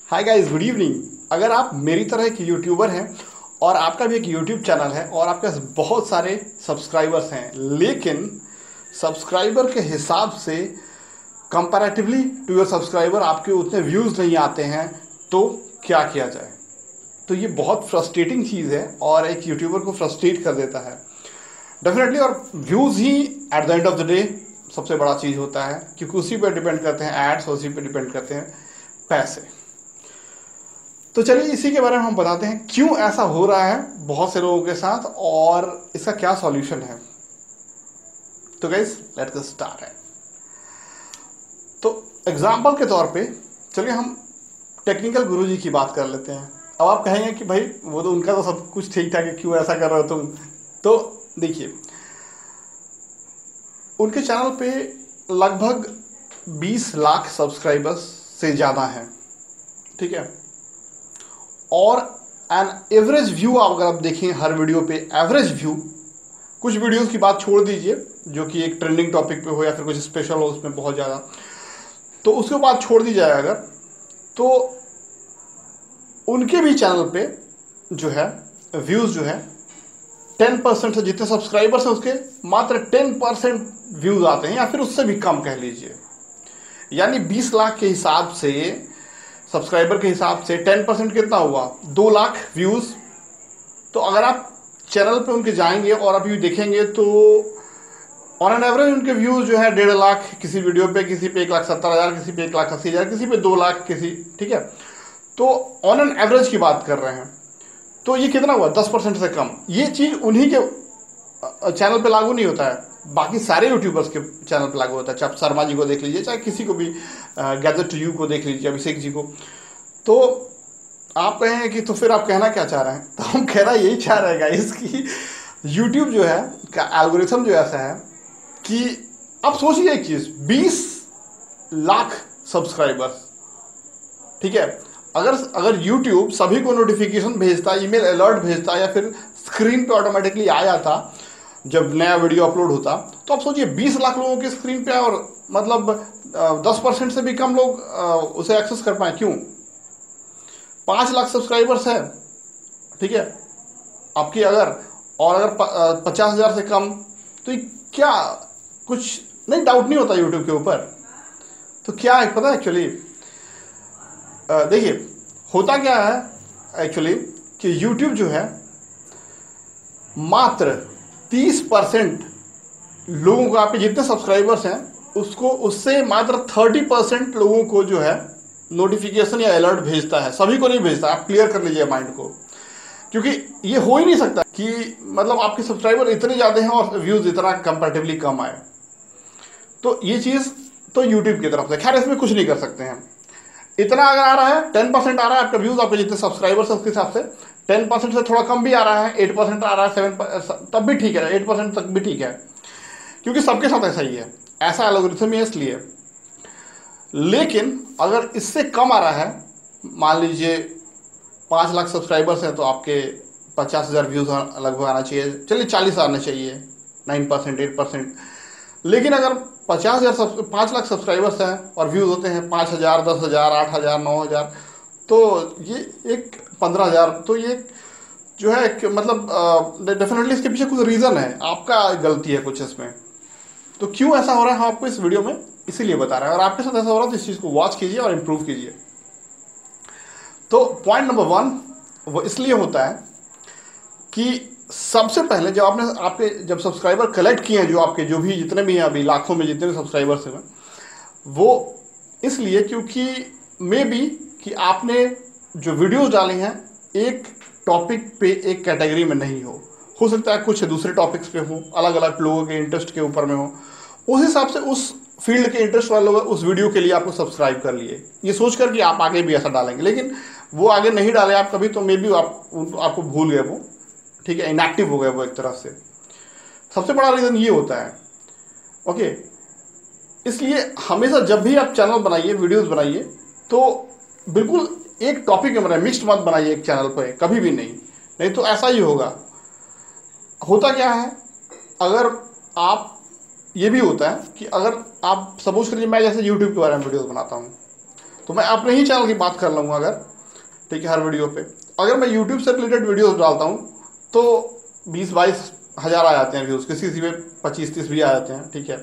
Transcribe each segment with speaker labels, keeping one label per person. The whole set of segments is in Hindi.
Speaker 1: Hi guys, good evening. अगर आप मेरी तरह एक यूट्यूबर हैं और आपका भी एक यूट्यूब चैनल है और आपके पास बहुत सारे सब्सक्राइबर्स हैं, लेकिन सब्सक्राइबर के हिसाब से कंपैरेटिवली टू योर सब्सक्राइबर आपके उतने व्यूज़ नहीं आते हैं, तो क्या किया जाए। तो ये बहुत फ्रस्ट्रेटिंग चीज़ है और एक यूट्यूबर को फ्रस्ट्रेट कर देता है डेफिनेटली। और views he at the end of the day सबसे बड़ा चीज़ होता है, क्योंकि उसी पर डिपेंड करते हैं एड्स, उसी पर डिपेंड करते हैं पैसे। तो चलिए इसी के बारे में हम बताते हैं क्यों ऐसा हो रहा है बहुत से लोगों के साथ और इसका क्या सॉल्यूशन है। तो गाइस लेट्स गेट स्टार्ट। तो एग्जांपल के तौर पे चलिए हम टेक्निकल गुरुजी की बात कर लेते हैं। अब आप कहेंगे कि भाई वो तो उनका तो सब कुछ ठीक ठाक है, क्यों ऐसा कर रहे हो तुम। तो देखिए, उनके चैनल पे लगभग 20 लाख सब्सक्राइबर्स से ज़्यादा हैं, ठीक है। और एन एवरेज व्यू अगर आप देखें हर वीडियो पे, एवरेज व्यू, कुछ वीडियोस की बात छोड़ दीजिए जो कि एक ट्रेंडिंग टॉपिक पे हो या फिर कुछ स्पेशल हो उसमें बहुत ज़्यादा, तो उसके बाद छोड़ दी जाए अगर, तो उनके भी चैनल पे जो है व्यूज़ जो है 10% से, जितने सब्सक्राइबर्स हैं उसके मात्र 10% व्यूज़ आते हैं, या फिर उससे भी कम कह लीजिए। यानी 20 लाख के हिसाब से, सब्सक्राइबर के हिसाब से 10% कितना हुआ, 2 लाख व्यूज़। तो अगर आप चैनल पे उनके जाएंगे और अभी देखेंगे तो ऑन एन एवरेज उनके व्यूज़ जो है 1.5 लाख किसी वीडियो पे, किसी पे 1,70,000, किसी पे 1,80,000, किसी पे 2 लाख, किसी, ठीक है। तो ऑन एन एवरेज की बात कर रहे हैं। तो ये कितना हुआ, 10% से कम। ये चीज़ उन्हीं के चैनल पे लागू नहीं होता है, बाकी सारे यूट्यूबर्स के चैनल पे लागू होता है। चाहे आप शर्मा जी को देख लीजिए, चाहे किसी को भी, गैजेट टू यू को देख लीजिए, अभिषेक जी को। तो आप कहें कि तो फिर आप कहना क्या चाह रहे हैं, तो हम कहना यही चाह रहे हैं गाइस कि यूट्यूब जो है का एल्गोरिथम जो ऐसा है कि आप सोचिए एक चीज़, 20 लाख सब्सक्राइबर्स, ठीक है। अगर यूट्यूब सभी को नोटिफिकेशन भेजता, ईमेल अलर्ट भेजता, या फिर स्क्रीन पे ऑटोमेटिकली आ जाता जब नया वीडियो अपलोड होता, तो आप सोचिए 20 लाख लोगों की स्क्रीन पे, और मतलब 10% से भी कम लोग उसे एक्सेस कर पाए। क्यों? 5 लाख सब्सक्राइबर्स है, ठीक है आपकी, अगर 50,000 से कम, तो ये क्या कुछ नहीं, डाउट नहीं होता यूट्यूब के ऊपर। तो क्या है पता है एक्चुअली, देखिए होता क्या है एक्चुअली कि यूट्यूब जो है मात्र 30% लोगों को, आपके जितने सब्सक्राइबर्स हैं उसको, उससे मात्र 30% लोगों को जो है नोटिफिकेशन या अलर्ट भेजता है, सभी को नहीं भेजता। आप क्लियर कर लीजिए माइंड को, क्योंकि ये हो ही नहीं सकता कि मतलब आपके सब्सक्राइबर इतने ज़्यादा हैं और व्यूज़ इतना कंपैरेटिवली कम आए। तो ये चीज़ तो यूट्यूब की तरफ से, खैर इसमें कुछ नहीं कर सकते हैं। इतना अगर आ रहा है, 10% आ रहा है आपका व्यूज़, आपके जितने सब्सक्राइबर्स है उसके हिसाब से 10% से थोड़ा कम भी आ रहा है, 8% आ रहा है, 7, तब भी ठीक है, 8% तक भी ठीक है, क्योंकि सबके साथ ऐसा ही है, ऐसा एल्गोरिथम ही है इसलिए। लेकिन अगर इससे कम आ रहा है, मान लीजिए 5 लाख सब्सक्राइबर्स हैं, तो आपके 50,000 व्यूज़ लगभग आना चाहिए, चलिए 40 आना चाहिए, 9%, 8%। लेकिन अगर 5 लाख सब्सक्राइबर्स हैं और व्यूज़ होते हैं 5,000, 10,000, 8,000, 9,000, तो ये एक 15,000, तो ये जो है मतलब डेफिनेटली इसके पीछे कुछ रीज़न है, आपका गलती है कुछ इसमें। तो क्यों ऐसा हो रहा है हम आपको इस वीडियो में इसीलिए बता रहे हैं, और आपके साथ ऐसा हो रहा है तो इस चीज़ को वॉच कीजिए और इम्प्रूव कीजिए। तो पॉइंट नंबर 1 वो इसलिए होता है कि सबसे पहले जब आपके जब सब्सक्राइबर कलेक्ट किए हैं, जो आपके जो भी जितने भी हैं अभी लाखों में जितने भी सब्सक्राइबर्स हैं, वो इसलिए क्योंकि मे बी कि आपने जो वीडियोस डाले हैं एक टॉपिक पे, एक कैटेगरी में नहीं हो सकता है कुछ दूसरे टॉपिक्स पे हो, अलग अलग लोगों के इंटरेस्ट के ऊपर में हो, उस हिसाब से उस फील्ड के इंटरेस्ट वाले लोग उस वीडियो के लिए आपको सब्सक्राइब कर लिए, ये सोच कर कि आप आगे भी ऐसा डालेंगे। लेकिन वो आगे नहीं डाले आप कभी, तो मे बी आपको भूल गए वो, ठीक है, इनएक्टिव हो गए वो एक तरह से। सबसे बड़ा रीज़न ये होता है, ओके। इसलिए हमेशा जब भी आप चैनल बनाइए, वीडियोस बनाइए, तो बिल्कुल एक टॉपिक में बनाइए, मिक्स्ड मत बनाइए एक चैनल पर, कभी भी नहीं, नहीं तो ऐसा ही होगा। होता क्या है, अगर आप, ये भी होता है कि अगर आप सपोज करिए मैं जैसे यूट्यूब के बारे में वीडियोस बनाता हूँ, तो मैं अपने ही चैनल की बात कर लूँगा अगर, ठीक है, हर वीडियो पे अगर मैं यूट्यूब से रिलेटेड वीडियोस डालता हूँ तो 20-22 हज़ार आ जाते हैं व्यूज़, किसी में 25-30 भी आ जाते हैं, ठीक है।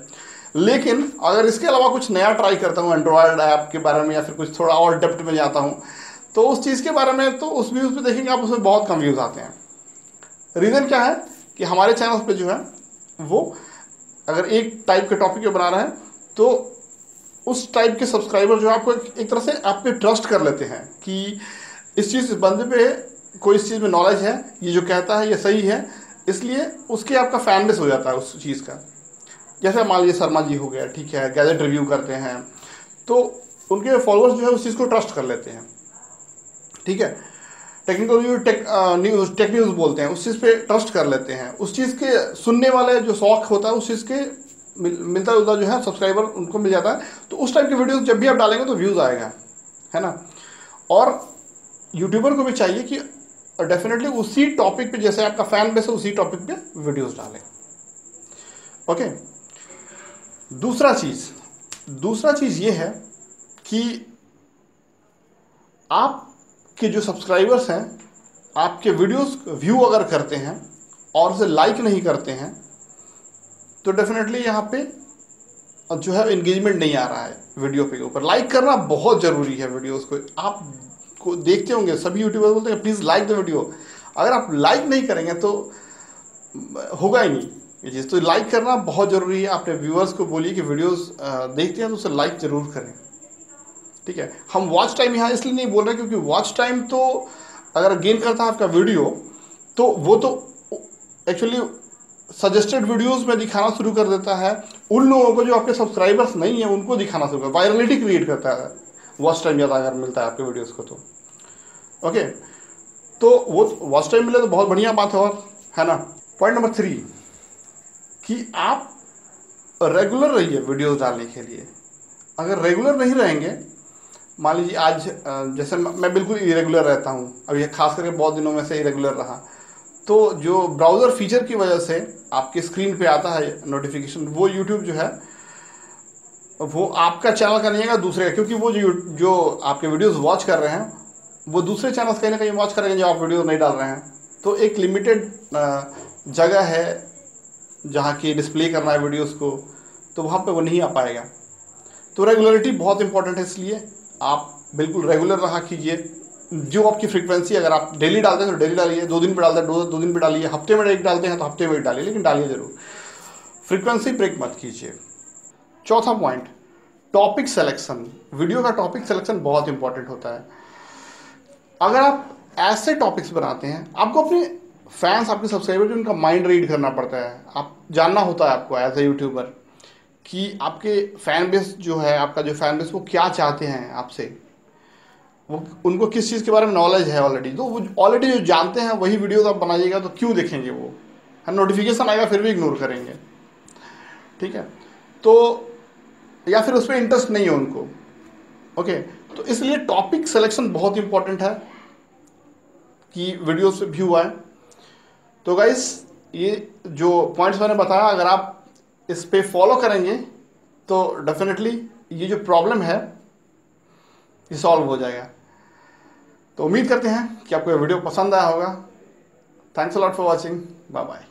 Speaker 1: लेकिन अगर इसके अलावा कुछ नया ट्राई करता हूँ एंड्रॉयड ऐप के बारे में या फिर कुछ थोड़ा और डेप्थ में जाता हूँ तो उस चीज़ के बारे में, तो उस व्यूज़ पे देखेंगे आप, उसमें बहुत कम व्यूज़ आते हैं। रीज़न क्या है कि हमारे चैनल पे जो है वो अगर एक टाइप के टॉपिक पे बना रहे हैं तो उस टाइप के सब्सक्राइबर जो है आपको एक तरह से आप पे ट्रस्ट कर लेते हैं कि इस चीज़, इस बंदे पे कोई इस चीज़ में नॉलेज है, ये जो कहता है ये सही है, इसलिए उसके आपका फैन बेस हो जाता है उस चीज़ का। जैसे मान लीजिए शर्मा जी हो गया, ठीक है, गैजेट रिव्यू करते हैं तो उनके फॉलोअर्स जो है उस चीज़ को ट्रस्ट कर लेते हैं, ठीक है। टेक्निकल न्यूज़, टेक न्यूज़ बोलते हैं, उस चीज़ पे ट्रस्ट कर लेते हैं, उस चीज़ के सुनने वाले जो शौक होता है उस चीज़ के मिलता जुलता जो है सब्सक्राइबर उनको मिल जाता है। तो उस टाइप की वीडियोस जब भी आप डालेंगे तो व्यूज़ आएगा, है ना। और यूट्यूबर को भी चाहिए कि डेफिनेटली उसी टॉपिक पे, जैसे आपका फैन बेस है उसी टॉपिक पे वीडियोस डालें। ओके, दूसरा चीज़ ये है कि आपके जो सब्सक्राइबर्स हैं आपके वीडियोस व्यू अगर करते हैं और उसे लाइक नहीं करते हैं तो डेफिनेटली यहाँ पे जो है एंगेजमेंट नहीं आ रहा है वीडियो पे ऊपर। लाइक करना बहुत ज़रूरी है वीडियोस को। आप को देखते होंगे सभी यूट्यूबर बोलते हैं प्लीज़ लाइक द वीडियो। अगर आप लाइक नहीं करेंगे तो होगा ही नहीं ये चीज़। तो लाइक करना बहुत ज़रूरी है। अपने व्यूअर्स को बोलिए कि वीडियोस देखते हैं तो उसे लाइक ज़रूर करें, ठीक है। हम वॉच टाइम यहाँ इसलिए नहीं बोल रहे क्योंकि वॉच टाइम तो अगर गेन करता है आपका वीडियो तो वो तो एक्चुअली सजेस्टेड वीडियोस में दिखाना शुरू कर देता है उन लोगों को जो आपके सब्सक्राइबर्स नहीं है उनको दिखाना शुरू कर, वायरलिटी क्रिएट करता है वॉच टाइम ज़्यादा अगर मिलता है आपके वीडियोस को तो। ओके, तो वो वॉच टाइम मिले तो बहुत बढ़िया बात है, और है ना। पॉइंट नंबर 3 कि आप रेगुलर रहिए वीडियोस डालने के लिए। अगर रेगुलर नहीं रहेंगे, मान लीजिए आज जैसे मैं बिल्कुल इरेगुलर रहता हूँ, अब ये खास करके बहुत दिनों में से इरेगुलर रहा, तो जो ब्राउज़र फीचर की वजह से आपकी स्क्रीन पे आता है नोटिफिकेशन, वो यूट्यूब जो है वो आपका चैनल का नहीं है दूसरे का, क्योंकि वो जो आपके वीडियोस वॉच कर रहे हैं वो दूसरे चैनल कहीं ना कहीं वॉच करेंगे जो आप वीडियो नहीं डाल रहे हैं। तो एक लिमिटेड जगह है जहाँ की डिस्प्ले करना है वीडियोस को, तो वहाँ पे वो नहीं आ पाएगा। तो रेगुलरिटी बहुत इंपॉर्टेंट है, इसलिए आप बिल्कुल रेगुलर रहा कीजिए। जो आपकी फ्रीक्वेंसी, अगर आप डेली डालते हैं तो डेली डालिए, 2 दिन पे डालते हैं 2 दिन पे डालिए, हफ्ते में एक डालते हैं तो हफ्ते में एक डालिए, लेकिन डालिए जरूर, फ्रीक्वेंसी ब्रेक मत कीजिए। चौथा पॉइंट, टॉपिक सिलेक्शन। वीडियो का टॉपिक सिलेक्शन बहुत इंपॉर्टेंट होता है। अगर आप ऐसे टॉपिक्स बनाते हैं, आपको अपने फैंस, आपके सब्सक्राइबर, उनका माइंड रीड करना पड़ता है। आप जानना होता है आपको एज ए यूट्यूबर कि आपके फैन बेस जो है, आपका जो फैन बेस वो क्या चाहते हैं आपसे, वो उनको किस चीज़ के बारे में नॉलेज है ऑलरेडी। तो वो ऑलरेडी जो जानते हैं वही वीडियोस आप बनाइएगा तो क्यों देखेंगे वो, है। नोटिफिकेशन आएगा फिर भी इग्नोर करेंगे, ठीक है। तो या फिर उस पर इंटरेस्ट नहीं है उनको। ओके, तो इसलिए टॉपिक सिलेक्शन बहुत इंपॉर्टेंट है कि वीडियो से व्यू आए। तो गाइस, ये जो पॉइंट्स मैंने बताया, अगर आप इस पे फॉलो करेंगे तो डेफिनेटली ये जो प्रॉब्लम है ये सॉल्व हो जाएगा। तो उम्मीद करते हैं कि आपको ये वीडियो पसंद आया होगा। Thanks a lot for watching, bye bye.